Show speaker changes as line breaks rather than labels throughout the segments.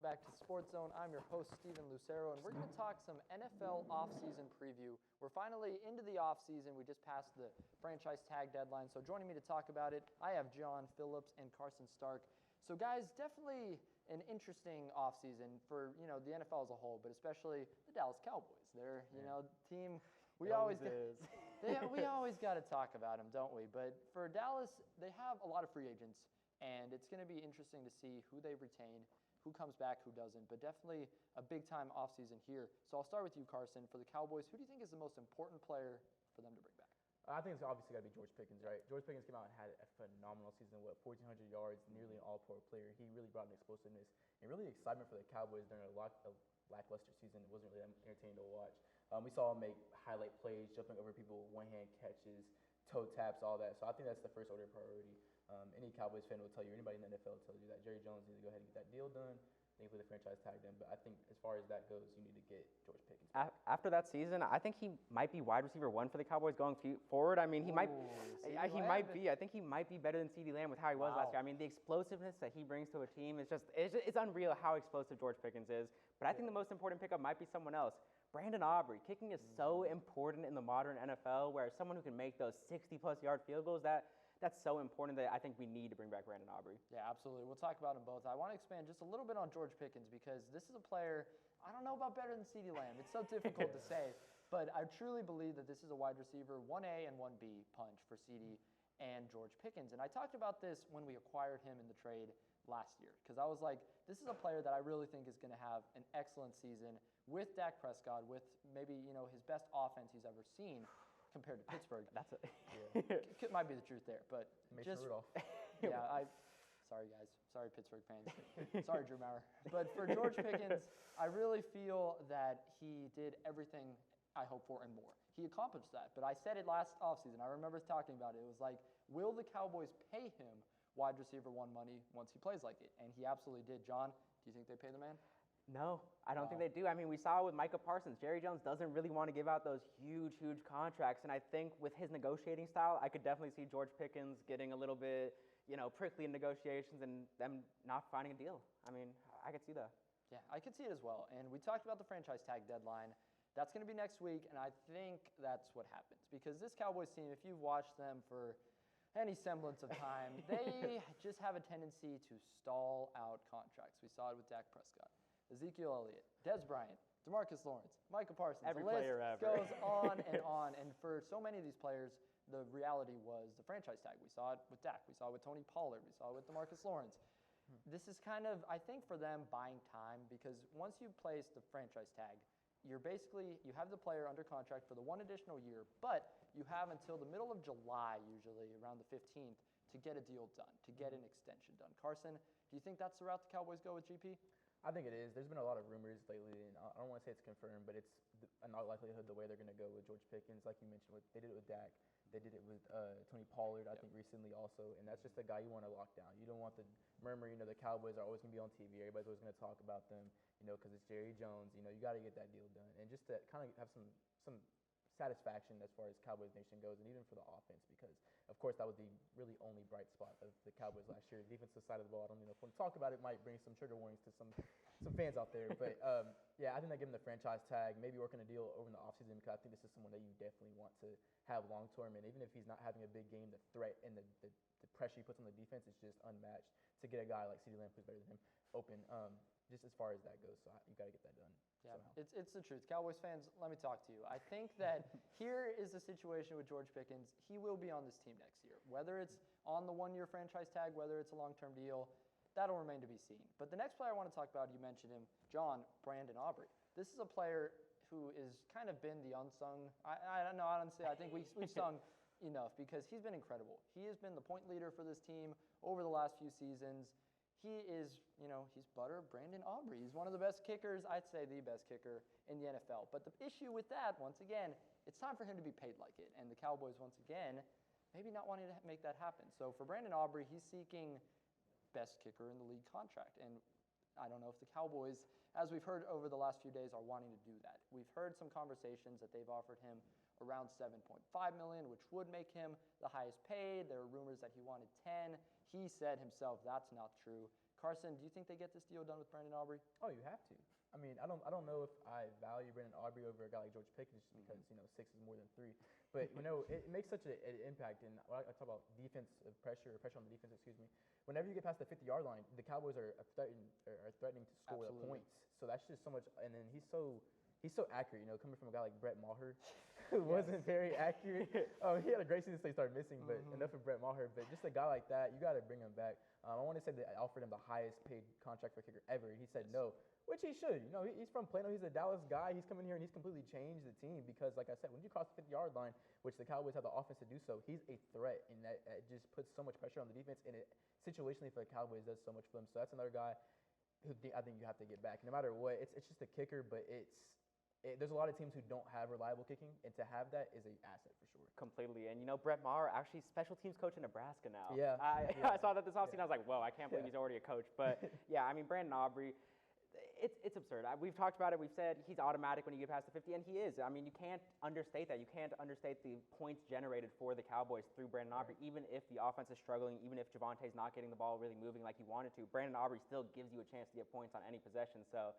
back to SportsZone. I'm your host, Steven Lucero, and we're going to talk some NFL offseason preview. We're finally into the offseason. We just passed the franchise tag deadline, so joining me to talk about it, I have John Phillips and Carson Starke. So guys, definitely an interesting offseason for, the NFL as a whole, but especially the Dallas Cowboys. They're, team we always got to talk about them, don't we? But for Dallas, they have a lot of free agents, and it's going to be interesting to see who they retain, who comes back, who doesn't, but definitely a big-time offseason here. So I'll start with you, Carson. For the Cowboys, who do you think is the most important player for them to bring back?
I think it's obviously got to be George Pickens, right? George Pickens came out and had a phenomenal season, 1,400 yards, nearly an all-pro player. He really brought an explosiveness and really excitement for the Cowboys during a lackluster season. It wasn't really entertaining to watch. We saw him make highlight plays, jumping over people, one-hand catches, toe taps, all that. So I think that's the first order priority. Any Cowboys fan will tell you, anybody in the NFL will tell you that Jerry Jones needs to go ahead and get that deal done. They put the franchise tag in, but I think as far as that goes, you need to get George Pickens back.
After that season, I think he might be wide receiver 1 for the Cowboys going forward. I mean, he might be. I think he might be better than CeeDee Lamb with how he was last year. I mean, the explosiveness that he brings to a team is it's unreal how explosive George Pickens is. But I think the most important pickup might be someone else. Brandon Aubrey. Kicking is so important in the modern NFL, where someone who can make those 60-plus yard field goals, that's so important that I think we need to bring back Brandon Aubrey.
Yeah, absolutely. We'll talk about them both. I want to expand just a little bit on George Pickens because this is a player, I don't know about better than CeeDee Lamb. It's so difficult to say, but I truly believe that this is a wide receiver 1A and 1B punch for CeeDee and George Pickens. And I talked about this when we acquired him in the trade last year because I was like, this is a player that I really think is going to have an excellent season with Dak Prescott, with maybe, his best offense he's ever seen. Compared to Pittsburgh. It might be the truth there, but
Mason Rudolph.
Sorry guys. Sorry Pittsburgh fans. Sorry Drew Maurer. But for George Pickens, I really feel that he did everything I hoped for and more. He accomplished that, but I said it last offseason. I remember talking about it. It was like, will the Cowboys pay him wide receiver 1 money once he plays like it? And he absolutely did. John, do you think they pay the man?
No, I don't think they do. I mean, we saw it with Micah Parsons. Jerry Jones doesn't really want to give out those huge contracts. And I think with his negotiating style, I could definitely see George Pickens getting a little bit, prickly in negotiations and them not finding a deal. I mean, I could see that.
Yeah, I could see it as well. And we talked about the franchise tag deadline. That's going to be next week, and I think that's what happens. Because this Cowboys team, if you've watched them for any semblance of time, they just have a tendency to stall out contracts. We saw it with Dak Prescott, Ezekiel Elliott, Dez Bryant, DeMarcus Lawrence, Micah Parsons.
Every
the list
player ever.
goes on and on. And for so many of these players, the reality was the franchise tag. We saw it with Dak. We saw it with Tony Pollard. We saw it with DeMarcus Lawrence. This is kind of, I think, for them buying time because once you place the franchise tag, you have the player under contract for the 1 additional year, but you have until the middle of July, usually around the 15th, to get a deal done, to get an extension done. Carson, do you think that's the route the Cowboys go with GP?
I think it is. There's been a lot of rumors lately, and I don't want to say it's confirmed, but it's a not likelihood the way they're going to go with George Pickens. Like you mentioned, they did it with Dak. They did it with Tony Pollard, I think, recently also, and that's just a guy you want to lock down. You don't want the murmur, the Cowboys are always going to be on TV. Everybody's always going to talk about them, because it's Jerry Jones. You got to get that deal done. And just to kind of have some satisfaction as far as Cowboys Nation goes, and even for the offense, because, of course, that was the really only bright spot of the Cowboys last year. The defensive side of the ball, I don't know if we talk about it, might bring some trigger warnings to some fans out there. But, I think they give him the franchise tag, maybe working a deal over in the offseason, because I think this is someone that you definitely want to have long-term. And even if he's not having a big game, the threat and the pressure he puts on the defense is just unmatched to get a guy like CeeDee Lamb, who's better than him, open, just as far as that goes. So you got to get that done.
Yeah,
somehow.
It's the truth. Cowboys fans, let me talk to you. I think that here is the situation with George Pickens. He will be on this team next year. Whether it's on the 1-year franchise tag, whether it's a long-term deal, that'll remain to be seen. But the next player I want to talk about, you mentioned him, Brandon Aubrey. This is a player who has kind of been the unsung. I don't know, honestly, I think we've sung enough because he's been incredible. He has been the point leader for this team over the last few seasons. He is, he's butter Brandon Aubrey. He's one of the best kickers, I'd say the best kicker in the NFL. But the issue with that, once again, it's time for him to be paid like it. And the Cowboys, once again, maybe not wanting to make that happen. So for Brandon Aubrey, he's seeking best kicker in the league contract. And I don't know if the Cowboys, as we've heard over the last few days, are wanting to do that. We've heard some conversations that they've offered him around $7.5 million, which would make him the highest paid. There are rumors that he wanted 10. He said himself that's not true. Carson, do you think they get this deal done with Brandon Aubrey?
Oh, you have to. I mean, I don't know if I value Brandon Aubrey over a guy like George Pickens just because, 6 is more than 3. But, it makes such an impact. And when I talk about defensive pressure on the defense, whenever you get past the 50-yard line, the Cowboys are threatening to score the points. So that's just so much. And then he's so accurate, coming from a guy like Brett Maher, who wasn't very accurate. He had a great season, so he started missing, but enough of Brett Maher. But just a guy like that, you got to bring him back. I want to say that I offered him the highest paid contract for a kicker ever, and he said no, which he should. He's from Plano. He's a Dallas guy. He's coming here, and he's completely changed the team because, like I said, when you cross the 50-yard line, which the Cowboys have the offense to do so, he's a threat, and that just puts so much pressure on the defense, and it situationally for the Cowboys does so much for them. So that's another guy who I think you have to get back. No matter what, it's just a kicker, but there's a lot of teams who don't have reliable kicking, and to have that is an asset for sure.
Completely. And, Brett Maher, actually special teams coach in Nebraska now.
Yeah.
I saw that this offseason. I was like, whoa, I can't believe he's already a coach. But, Brandon Aubrey, it's absurd. We've talked about it. We've said he's automatic when you get past the 50, and he is. I mean, you can't understate that. You can't understate the points generated for the Cowboys through Brandon Aubrey, even if the offense is struggling, even if Javonte's not getting the ball really moving like he wanted to. Brandon Aubrey still gives you a chance to get points on any possession. So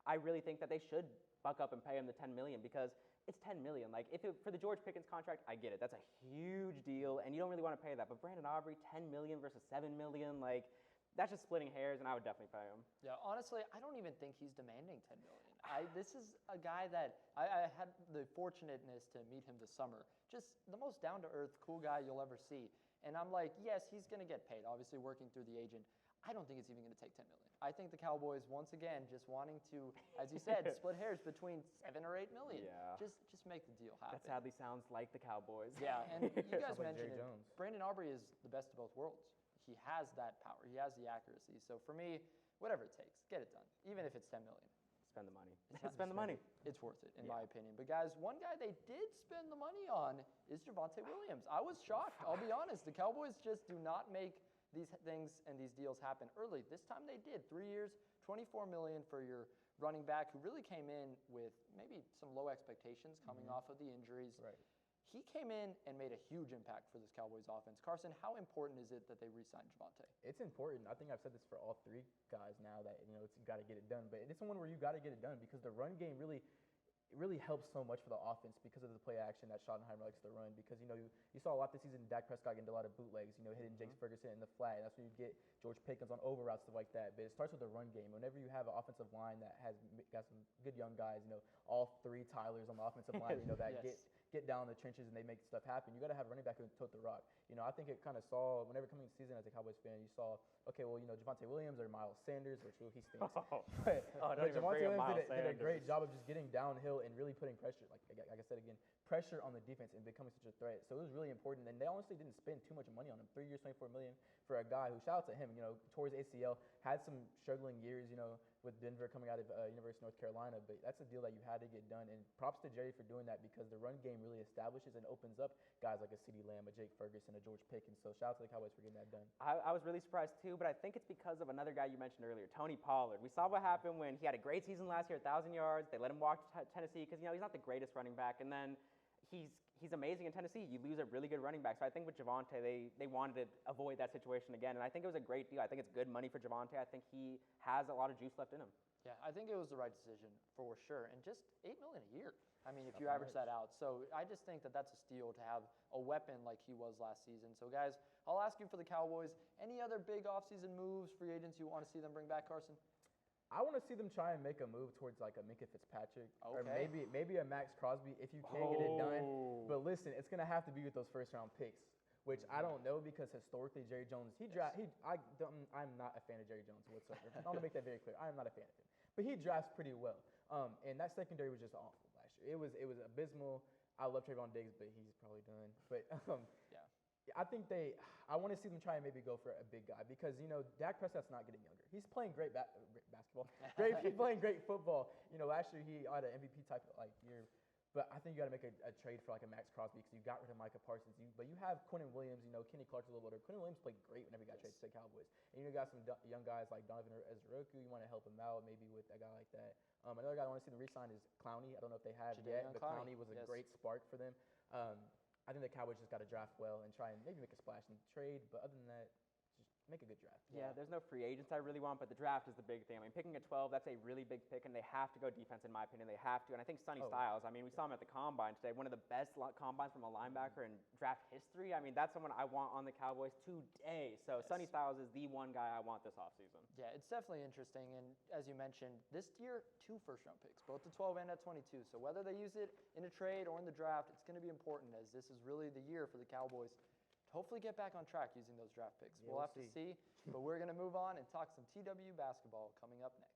I really think that they should buck up and pay him the $10 million because it's $10 million. Like, for the George Pickens contract, I get it. That's a huge deal, and you don't really want to pay that. But Brandon Aubrey, $10 million versus $7 million, like, that's just splitting hairs, and I would definitely pay him.
Yeah, honestly, I don't even think he's demanding $10 million. This is a guy that I had the fortunateness to meet him this summer. Just the most down-to-earth, cool guy you'll ever see. And I'm like, yes, he's going to get paid, obviously working through the agent. I don't think it's even going to take $10 million. I think the Cowboys, once again, just wanting to, as you said, split hairs between $7 or $8 million.
Yeah.
Just make the deal happen.
That sadly sounds like the Cowboys.
Yeah, and you guys
like
mentioned
Jerry
it.
Jones.
Brandon Aubrey is the best of both worlds. He has that power. He has the accuracy. So for me, whatever it takes, get it done, even if it's $10 million.
Spend the money.
Spend the money. It's worth it, in my opinion. But guys, one guy they did spend the money on is Javonte Williams. I was shocked. I'll be honest. The Cowboys just do not make these things and these deals happen early. This time they did. 3 years, $24 million for your running back who really came in with maybe some low expectations coming off of the injuries.
Right.
He came in and made a huge impact for this Cowboys offense. Carson, how important is it that they re-signed Javonte?
It's important. I think I've said this for all 3 guys now that, you got to get it done. But it's one where you got to get it done because the run game really helps so much for the offense because of the play action that Schottenheimer likes to run. Because, you saw a lot this season, Dak Prescott getting a lot of bootlegs, hitting Jakes Ferguson in the flat. That's when you get George Pickens on over routes, stuff like that. But it starts with the run game. Whenever you have an offensive line that has got some good young guys, all 3 Tylers on the offensive line, that get down in the trenches and they make stuff happen. You got to have a running back who can tote the rock. I think it kind of saw, whenever coming to the season as a Cowboys fan, you saw, okay, well, Javonte Williams or Miles Sanders, which he stinks. But Javonte Williams did a great job of just getting downhill and really putting pressure, like I said again, pressure on the defense and becoming such a threat. So it was really important. And they honestly didn't spend too much money on him. 3 years, $24 million for a guy who, shout out to him, tore his ACL, had some struggling years, with Denver coming out of University of North Carolina. But that's a deal that you had to get done. And props to Jerry for doing that because the run game really establishes and opens up guys like a CeeDee Lamb, a Jake Ferguson, a George Pickens. So shout out to the Cowboys for getting that done.
I was really surprised too, but I think it's because of another guy you mentioned earlier, Tony Pollard. We saw what happened when he had a great season last year, 1,000 yards. They let him walk to Tennessee because, he's not the greatest running back. And then he's amazing in Tennessee. You lose a really good running back. So I think with Javonte, they wanted to avoid that situation again. And I think it was a great deal. I think it's good money for Javonte. I think he has a lot of juice left in him.
Yeah, I think it was the right decision for sure. And just $8 million a year. I mean, if you average that out. So I just think that that's a steal to have a weapon like he was last season. So guys, I'll ask you for the Cowboys, any other big offseason moves, free agents you want to see them bring back, Carson?
I want to see them try and make a move towards like a Minkah Fitzpatrick or maybe a Max Crosby if you can get it done. But listen, it's going to have to be with those first-round picks, which I don't know because historically Jerry Jones, I'm not a fan of Jerry Jones whatsoever. I want to make that very clear. I am not a fan of him. But he drafts pretty well. And that secondary was just awful last year. It was abysmal. I love Trayvon Diggs, but he's probably done. But I think I want to see them try and maybe go for a big guy because, Dak Prescott's not getting younger. He's playing great basketball. He's playing great football. Last year he had an MVP type of year. But I think you got to make a trade for like a Max Crosby because you got rid of Micah Parsons. But you have Quinnen Williams, Kenny Clark's a little older. Quinnen Williams played great whenever he got traded to the Cowboys. And you got some young guys like Donovan Ezroku. You want to help him out maybe with a guy like that. Another guy I want to see them re-sign is Clowney. I don't know if they have yet, but Clowney was a great spark for them. I think the Cowboys just got to draft well and try and maybe make a splash in the trade. But other than that, just make a good draft.
Yeah, there's no free agents I really want, but the draft is the big thing. I mean, picking at 12, that's a really big pick, and they have to go defense, in my opinion. They have to. And I think Sonny Styles, I mean, we saw him at the Combine today, one of the best combines from a linebacker in draft history. I mean, that's someone I want on the Cowboys today. So Sonny Styles is the one guy I want this offseason.
Yeah, it's definitely interesting. And as you mentioned, this year, 2 first-round picks, both at 12 and at 22. So whether they use it in a trade or in the draft, it's going to be important, as this is really the year for the Cowboys to hopefully get back on track using those draft picks.
Yeah,
we'll have to see. But we're going to move on and talk some TW basketball coming up next.